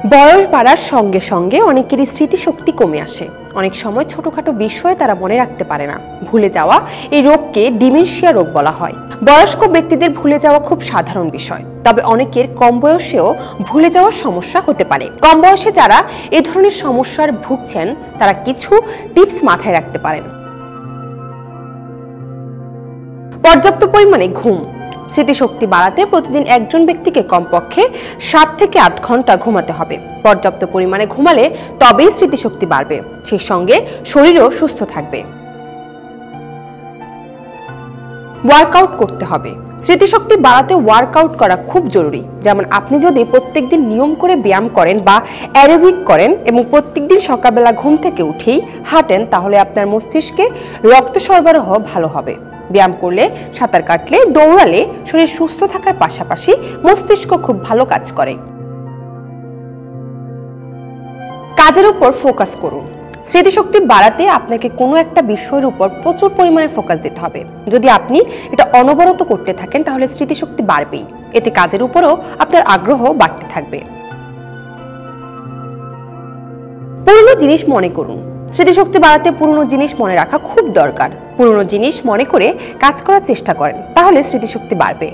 বয়স বাড়ার সঙ্গে সঙ্গে অনেকেরই স্মৃতিশক্তি কমে আসে। অনেক সময় ছোটখাটো বিষয় তারা মনে রাখতে পারে না। ভুলে যাওয়া এই রোগকে ডিমেনশিয়া রোগ বলা হয়। বয়স্ক ব্যক্তিদের ভুলে যাওয়া খুব সাধারণ বিষয়, তবে অনেকের কম বয়সেও ভুলে যাওয়ার সমস্যা হতে পারে। কম বয়সে যারা এই ধরনের সমস্যার ভুগছেন তারা কিছু টিপস মাথায় রাখতে পারেন। পর্যাপ্ত পরিমাণে ঘুম। স্মৃতিশক্তি বাড়াতে প্রতিদিন একজন ব্যক্তিকে কমপক্ষে 7 থেকে 8 ঘন্টা ঘুমাতে হবে। পর্যাপ্ত পরিমাণে ঘুমালে তবেই স্মৃতিশক্তি বাড়বে, সেই সঙ্গে শরীরও সুস্থ থাকবে। ওয়ার্কআউট করতে হবে। স্মৃতিশক্তি বাড়াতে ওয়ার্কআউট করা খুব জরুরি। যেমন আপনি যদি প্রত্যেকদিন নিয়ম করে ব্যায়াম করেন বা অ্যারোবিক করেন এবং প্রত্যেকদিন সকালবেলা ঘুম থেকে উঠেই হাঁটেন, তাহলে আপনার মস্তিষ্কে রক্ত সরবরাহ ভালো হবে। ব্যায়াম করলে, সাঁতার কাটলে, দৌড়ালে শরীর সুস্থ থাকার পাশাপাশি মস্তিষ্ক খুব ভালো কাজ করে। কাজের উপর ফোকাস করুন। স্মৃতিশক্তি বাড়াতে আপনাকে কোনো একটা বিষয়ের উপর প্রচুর পরিমাণে ফোকাস দিতে হবে। যদি আপনি এটা অনবরত করতে থাকেন তাহলে স্মৃতিশক্তি বাড়বেই, এতে কাজের উপরও আপনার আগ্রহ বাড়তে থাকবে। পুরনো জিনিস মনে করুন। স্মৃতিশক্তি বাড়াতে পুরনো জিনিস মনে রাখা খুব দরকার। পুরনো জিনিস মনে করে কাজ করার চেষ্টা করেন, তাহলে স্মৃতিশক্তি বাড়বে।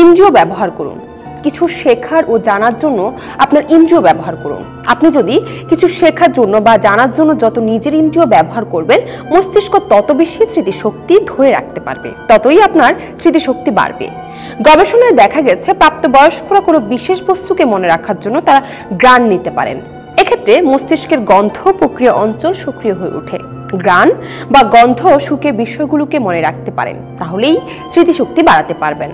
ইন্দ্রিয় ব্যবহার করুন। কিছু শেখার ও জানার জন্য আপনার ইন্দ্রিয় ব্যবহার করুন। আপনি যদি কিছু শেখার জন্য বা জানার জন্য যত নিজের ইন্দ্রিয় ব্যবহার করবেন, মস্তিষ্ক তত বেশি স্মৃতিশক্তি ধরে রাখতে পারবে, ততই আপনার স্মৃতিশক্তি বাড়বে। গবেষণায় দেখা গেছে প্রাপ্তবয়স্করা কোনো বিশেষ বস্তুকে মনে রাখার জন্য তারা ঘ্রাণ নিতে পারেন। এক্ষেত্রে মস্তিষ্কের গন্ধ প্রক্রিয়া অঞ্চল সক্রিয় হয়ে ওঠে। ঘ্রাণ বা গন্ধ শুকে বিষয়গুলোকে মনে রাখতে পারেন, তাহলেই স্মৃতিশক্তি বাড়াতে পারবেন।